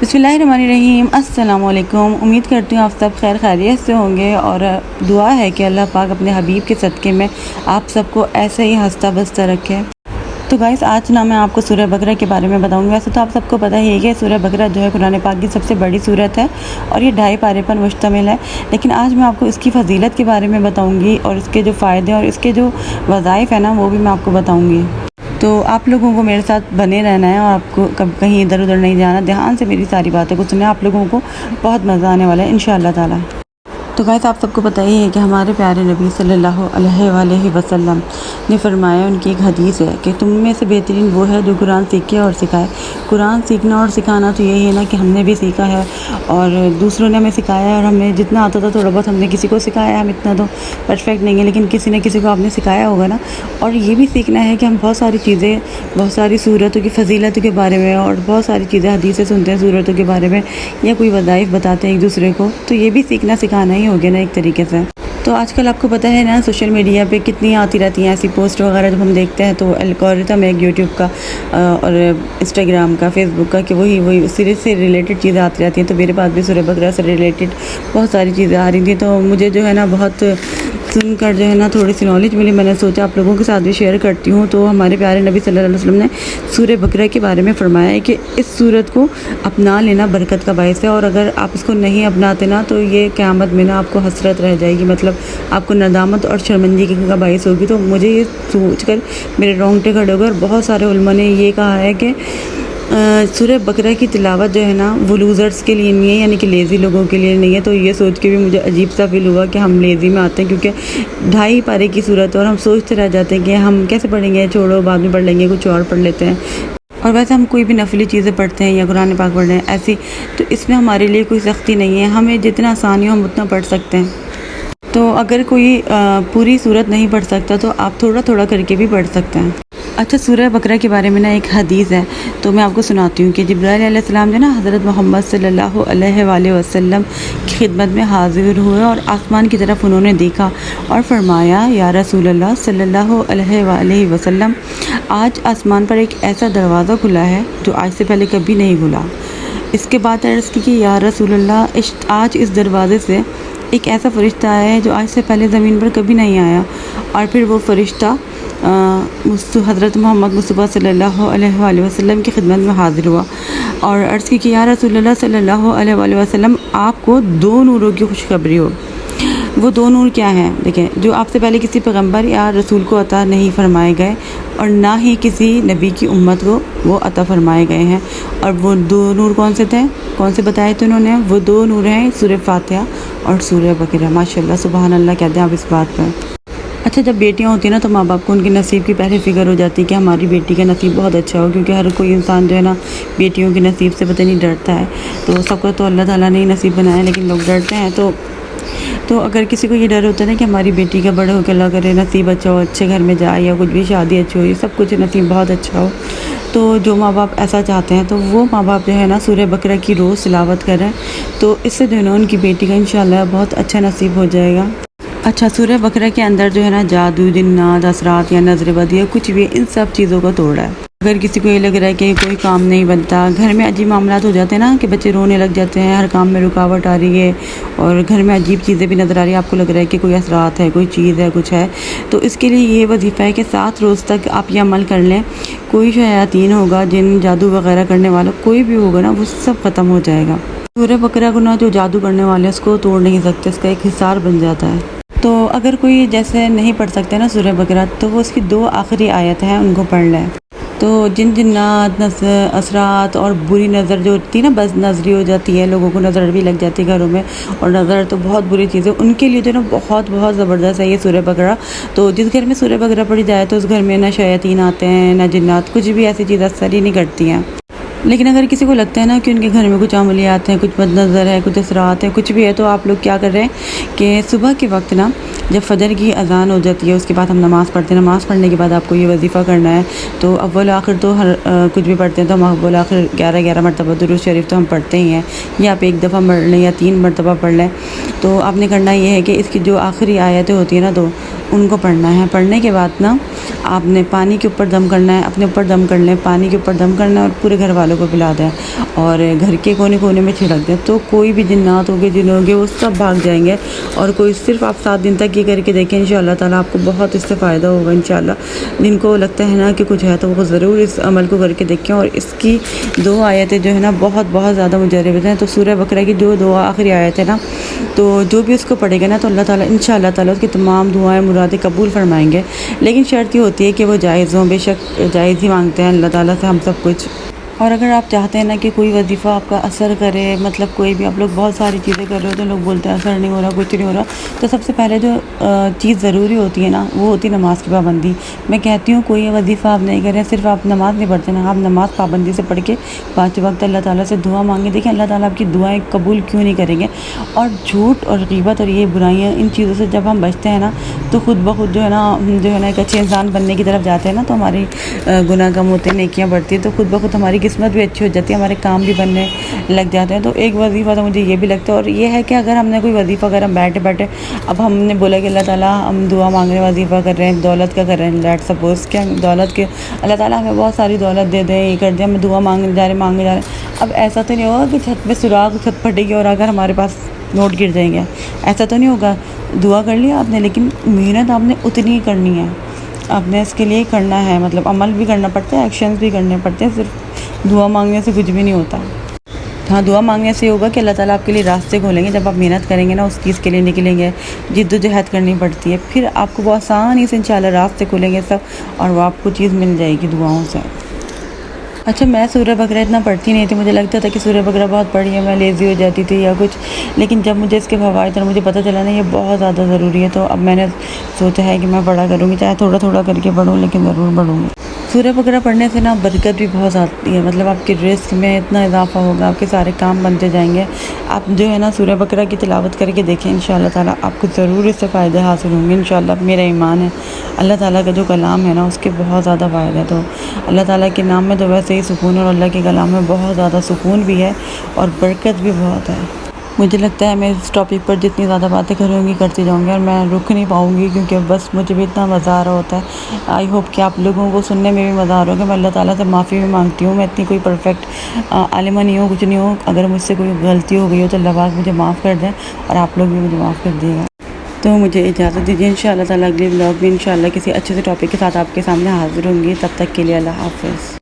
बिस्मिल्लाहिर्रहमानिर्रहीम। अस्सलाम वालेकुम। उम्मीद करती हूँ आप सब खैर खैरियत से होंगे और दुआ है कि अल्लाह पाक अपने हबीब के सदक़े में आप सबको ऐसे ही हंसता बसता रखे। तो गाइस, आज ना मैं आपको सूरह बकरा के बारे में बताऊंगी। वैसे तो आप सबको पता ही है कि सूरह बकरा जो है कुरान पाक की सबसे बड़ी सूरत है और ये 2.5 पारे पर मुश्तमिल है। लेकिन आज मैं आपको इसकी फजीलत के बारे में बताऊंगी और इसके जो फ़ायदे और इसके जो वज़ाइफ है ना वो भी मैं आपको बताऊंगी। तो आप लोगों को मेरे साथ बने रहना है और आपको कब कहीं इधर उधर नहीं जाना। ध्यान से मेरी सारी बातों को सुनना, आप लोगों को बहुत मज़ा आने वाला है इंशाअल्लाह ताला। तो गाइस, आप सबको पता ही है कि हमारे प्यारे नबी सल्लल्लाहु अलैहि वसल्लम ने फरमाया, उनकी एक हदीस है कि तुम में से बेहतरीन वो है जो कुरान सीखे और सिखाए। कुरान सीखना और सिखाना तो यही है ना कि हमने भी सीखा है और दूसरों ने हमें सिखाया है और हमें जितना आता था थोड़ा बहुत हमने किसी को सिखाया है। हम इतना तो परफेक्ट नहीं है, लेकिन किसी न किसी को आपने सिखाया होगा ना। और ये भी सीखना है कि हम बहुत सारी चीज़ें, बहुत सारी सूरतों की फजीलतों के बारे में और बहुत सारी चीज़ें हदीसें सुनते हैं सूरतों के बारे में या कोई वज़ाइफ बताते हैं एक दूसरे को, तो ये भी सीखना सिखाना ही हो गया ना एक तरीके से। तो आजकल आपको पता है ना सोशल मीडिया पे कितनी आती रहती हैं ऐसी पोस्ट वगैरह जब हम देखते हैं तो एल्गोरिथम है यूट्यूब का और इंस्टाग्राम का, फेसबुक का कि वही सीरीज से रिलेटेड चीज़ें आती रहती हैं। तो मेरे पास भी सूरह बकरा से रिलेटेड बहुत सारी चीज़ें आ रही थी, तो मुझे जो है ना बहुत सुनकर जो है ना थोड़ी सी नॉलेज मिली। मैंने सोचा आप लोगों के साथ भी शेयर करती हूँ। तो हमारे प्यारे नबी सल्लल्लाहु अलैहि वसल्लम ने सूरह बकरा के बारे में फरमाया है कि इस सूरत को अपना लेना बरकत का बायस है और अगर आप इसको नहीं अपनाते ना तो ये क़यामत में ना आपको हसरत रह जाएगी, मतलब आपको नदामत और शर्मिंदगी का बायस होगी। तो मुझे ये सोचकर मेरे रोंगटे खड़े हो गए और बहुत सारे उलमा ने ये कहा है कि सूरह बकरा की तिलावत जो है ना वो लूज़र्स के लिए नहीं है, यानी कि लेज़ी लोगों के लिए नहीं है। तो ये सोच के भी मुझे अजीब सा फील हुआ कि हम लेज़ी में आते हैं, क्योंकि 2.5 पारे की सूरत और हम सोचते रह जाते हैं कि हम कैसे पढ़ेंगे, छोड़ो बाद में पढ़ लेंगे, कुछ और पढ़ लेते हैं। और वैसे हम कोई भी नफली चीज़ें पढ़ते हैं या कुरान पाक पढ़ रहे हैं ऐसी, तो इसमें हमारे लिए कोई सख्ती नहीं है, हमें जितना आसानी हो हम उतना पढ़ सकते हैं। तो अगर कोई पूरी सूरत नहीं पढ़ सकता तो आप थोड़ा थोड़ा करके भी पढ़ सकते हैं। अच्छा, सूरह बकरा के बारे में ना एक हदीस है तो मैं आपको सुनाती हूँ कि जिब्राइल अलैहिस्सलाम जो ना हज़रत मोहम्मद सल्लल्लाहु अलैहि वसल्लम की खिदमत में हाज़िर हुए और आसमान की तरफ उन्होंने देखा और फरमाया, या रसूल अल्लाह सल्लल्लाहु अलैहि वसल्लम, आज आसमान पर एक ऐसा दरवाज़ा खुला है जो आज से पहले कभी नहीं खुला। इसके बाद अर्ज़ की कि या रसूल अल्लाह, आज इस दरवाज़े से एक ऐसा फ़रिश्ता आया है जो आज से पहले ज़मीन पर कभी नहीं आया। और फिर वो फ़रिश्ता हज़रत मोहम्मद मुस्तफ़ा सल्लल्लाहु अलैहि वसल्लम की खिदमत में हाज़िर हुआ और अर्ज़ की कि या रसूलल्लाह सल्लल्लाहु अलैहि वसल्लम, आपको 2 नूरों की खुशखबरी हो। वो 2 नूर क्या हैं? देखें, जो आपसे पहले किसी पैगंबर या रसूल को अता नहीं फरमाए गए और ना ही किसी नबी की उम्मत को वो अता फरमाए गए हैं। और वो 2 नूर कौन से थे, कौन से बताए थे उन्होंने? वो 2 नूर हैं सूरह फातिहा और सूरह बकरा। माशाल्लाह, सुभान अल्लाह कहते हैं आप इस बात पर। अच्छा, जब बेटियां होती हैं ना तो माँ बाप को उनके नसीब की पहले फ़िक्र हो जाती है कि हमारी बेटी का नसीब बहुत अच्छा हो, क्योंकि हर कोई इंसान जो है ना बेटियों के नसीब से पता नहीं डरता है। तो सबको तो अल्लाह ताला ने ही नसीब बनाया है, लेकिन लोग डरते हैं। तो अगर किसी को ये डर होता है ना कि हमारी बेटी का बड़ा होकर अल्लाह करे नसीब अच्छा हो, अच्छे घर में जाए या कुछ भी शादी अच्छी हो, ये सब कुछ नसीब बहुत अच्छा हो, तो जो माँ बाप ऐसा चाहते हैं तो वो माँ बाप जो है ना सूरह बकरा की रोज़ तिलावत करें, तो इससे जो है ना उनकी बेटी का इंशाअल्लाह बहुत अच्छा नसीब हो जाएगा। अच्छा, सूरह बकरा के अंदर जो है ना जादू, जिन्नात, असरात या नज़र बदी या कुछ भी, इन सब चीज़ों का तोड़ा है। अगर किसी को ये लग रहा है कि कोई काम नहीं बनता, घर में अजीब मामलात हो जाते हैं ना कि बच्चे रोने लग जाते हैं, हर काम में रुकावट आ रही है और घर में अजीब चीज़ें भी नज़र आ रही है, आपको लग रहा है कि कोई असरात है, कोई चीज़ है, कुछ है, तो इसके लिए ये वजीफ़ा है कि 7 रोज़ तक आप ये अमल कर लें। कोई शयातीन होगा, जिन जादू वगैरह करने वाला कोई भी होगा ना, वो सब ख़त्म हो जाएगा। सूरह बकरा को ना जो जादू करने वाले उसको तोड़ नहीं सकते, इसका एक हिसार बन जाता है। तो अगर कोई जैसे नहीं पढ़ सकते ना सूरह बकरा, तो वो उसकी 2 आखिरी आयत हैं उनको पढ़ लें। तो जिन्नात, असरात और बुरी नज़र जो होती है ना, बस नज़री हो जाती है, लोगों को नज़र भी लग जाती है घरों में, और नज़र तो बहुत बुरी चीज़ है, उनके लिए जो ना बहुत बहुत ज़बरदस्त है ये सूरह बकरा। तो जिस घर में सूरह बकरा पढ़ी जाए तो उस घर में ना शयातीन आते हैं, ना जिन्नात, कुछ भी ऐसी चीज़ असर ही नहीं करती हैं। लेकिन अगर किसी को लगता है ना कि उनके घर में कुछ अमलियात हैं, कुछ बदनज़र है, कुछ असरात है, कुछ भी है, तो आप लोग क्या कर रहे हैं कि सुबह के वक्त ना जब फ़जर की अज़ान हो जाती है उसके बाद हम नमाज़ पढ़ते हैं। नमाज़ पढ़ने के बाद आपको ये वजीफ़ा करना है। तो अव्वल आखिर तो हर कुछ भी पढ़ते हैं तो हम अव्वल आखिर 11 मरतबा दुरूद शरीफ तो हम पढ़ते ही हैं, या आप 1 दफ़ा पढ़ लें या 3 मरतबा पढ़ लें। तो आपने करना ये है कि इसकी जो आखिरी आयतें होती हैं ना 2, उनको पढ़ना है। पढ़ने के बाद ना आपने पानी के ऊपर दम करना है, अपने ऊपर दम कर लें, पानी के ऊपर दम करना है और पूरे घर वालों को पिला दें। اور گھر کے کونے کونے میں چھڑک دیں تو کوئی بھی جنات ہوگے جن ہوگے وہ سب بھاگ جائیں گے. اور کوئی صرف آپ 7 دن تک یہ کر کے دیکھیں انشاءاللہ تعالیٰ آپ کو بہت اس سے فائدہ ہوگا انشاءاللہ. جن کو لگتا ہے نا کہ کچھ ہے تو وہ ضرور اس عمل کو کر کے دیکھیں. اور اس کی 2 آیتیں جو ہے نا بہت زیادہ مجربت ہیں. تو سورہ بقرہ کی جو 2 آخری آیت ہے نا تو جو بھی اس کو پڑھے گا نا تو اللہ تعالیٰ انشاءاللہ تعالیٰ اس کی تمام دعائیں مرادیں قبول فرمائیں گے. لیکن شرط یہ ہوتی ہے کہ وہ جائز ہوں. بے شک جائز ہی مانگتے ہیں اللہ تعالیٰ سے ہم سب کچھ. اور اگر آپ چاہتے ہیں نا کہ کوئی وظیفہ آپ کا اثر کرے، مطلب کوئی بھی آپ لوگ بہت ساری چیزیں کر رہے ہو تو لوگ بولتے ہیں اثر نہیں ہو رہا، کچھ نہیں ہو رہا، تو سب سے پہلے جو چیز ضروری ہوتی ہے نا وہ ہوتی ہے نماز کی پابندی. میں کہتی ہوں کوئی وظیفہ آپ نہیں کر رہے، صرف آپ نماز نہیں پڑھتے نا، آپ نماز پابندی سے پڑھ کے 5 وقت اللہ تعالیٰ سے دعا مانگیں. دیکھیں اللہ تعالیٰ آپ کی دعائیں قبول کیوں نہیں کریں گے. اور جھوٹ اور غیبت اور یہ برائیاں ان چیزوں سے جب ہم بچتے ہیں نا تو خود بخود جو ہے نا ایک اچھے انسان بننے کی طرف جاتے ہیں نا تو ہماری گناہ کم ہوتے ہیں، نیکیاں بڑھتی ہیں، تو خود بخود ہماری قسمت بھی اچھی ہو جاتی ہے، ہمارے کام بھی بننے لگ جاتے ہیں. تو ایک وظیفہ تو مجھے یہ بھی لگتا ہے. اور یہ ہے کہ اگر ہم نے کوئی وظیفہ اگر ہم بیٹھے بیٹھے اب ہم نے بولا کہ اللہ تعالیٰ ہم دعا مانگ رہے ہیں، وظیفہ کر رہے ہیں، دولت کا کر رہے ہیں، لیٹ سپوز کہ ہم دولت کے اللہ تعالیٰ ہمیں بہت ساری دولت دے دیں، یہ کر دیں، ہم دعا مانگنے جا رہے ہیں. اب ایسا تو نہیں ہوگا کہ چھت پہ سراغ چھت پھٹے گی اور اگر ہمارے پاس نوٹ گر جائیں گے، ایسا تو نہیں ہوگا. دعا کر لیا آپ نے لیکن محنت آپ نے اتنی ہی کرنی ہے، آپ نے اس کے لیے کرنا ہے، مطلب عمل بھی کرنا پڑتا ہے، ایکشنز بھی کرنے پڑتے ہیں. صرف دعا مانگنے سے کچھ بھی نہیں ہوتا. ہاں دعا مانگنے سے ہوگا کہ اللہ تعالیٰ آپ کے لیے راستے کھولیں گے. جب آپ محنت کریں گے نا اس چیز کے لیے نکلیں گے، جد و جہد کرنی پڑتی ہے، پھر آپ کو بہت آسانی سے انشاءاللہ راستے کھولیں گے سب اور وہ آپ کو چیز مل جائے گی دعاؤں سے. اچھا میں سورہ بقرہ اتنا پڑھتی نہیں تھی، مجھے لگتا تھا کہ سورہ بقرہ بہت پڑھی ہے، میں لیزی ہو جاتی تھی یا کچھ. لیکن جب مجھے اس کے فوائد اور مجھے پتہ چلا نا یہ بہت زیادہ ضروری ہے تو اب میں نے سوچا ہے کہ میں پڑھا کروں گی، چاہے تھوڑا تھوڑا کر کے پڑھوں لیکن ضرور پڑھوں گی. سورہ بقرہ پڑھنے سے نا برکت بھی بہت آتی ہے، مطلب آپ کے رزق میں اتنا اضافہ ہوگا، آپ کے سارے کام بنتے جائیں گے. آپ جو ہے نا سورہ بقرہ کی تلاوت کر کے دیکھیں انشاءاللہ تعالیٰ آپ کو ضرور اس سے فائدے حاصل ہوں گے انشاءاللہ. میرا ایمان ہے اللہ تعالیٰ کا جو کلام ہے نا اس کے بہت زیادہ فائدہ ہے. تو اللہ تعالیٰ کے نام میں تو ویسے ہی سکون اور اللہ کے کلام میں بہت زیادہ سکون بھی ہے اور برکت بھی بہت ہے. مجھے لگتا ہے میں اس ٹاپک پر جتنی زیادہ باتیں کروں گی کرتی جاؤں گی اور میں رک نہیں پاؤں گی کیونکہ بس مجھے بھی اتنا مزہ آ رہا ہوتا ہے. آئی ہوپ کہ آپ لوگوں کو سننے میں بھی مزہ آ رہا ہوگا. میں اللہ تعالیٰ سے معافی بھی مانگتی ہوں، میں اتنی کوئی پرفیکٹ عالمہ نہیں ہوں، کچھ نہیں ہوں. اگر مجھ سے کوئی غلطی ہو گئی ہو تو اللہ پاک مجھے معاف کر دیں اور آپ لوگ بھی مجھے معاف کر دیے گا. تو مجھے اجازت دیجیے انشاءاللہ تعالیٰ اگلی ولاگ میں انشاءاللہ کسی اچھے سے ٹاپک کے ساتھ آپ کے سامنے حاضر ہوں گی. تب تک کے لیے اللہ حافظ.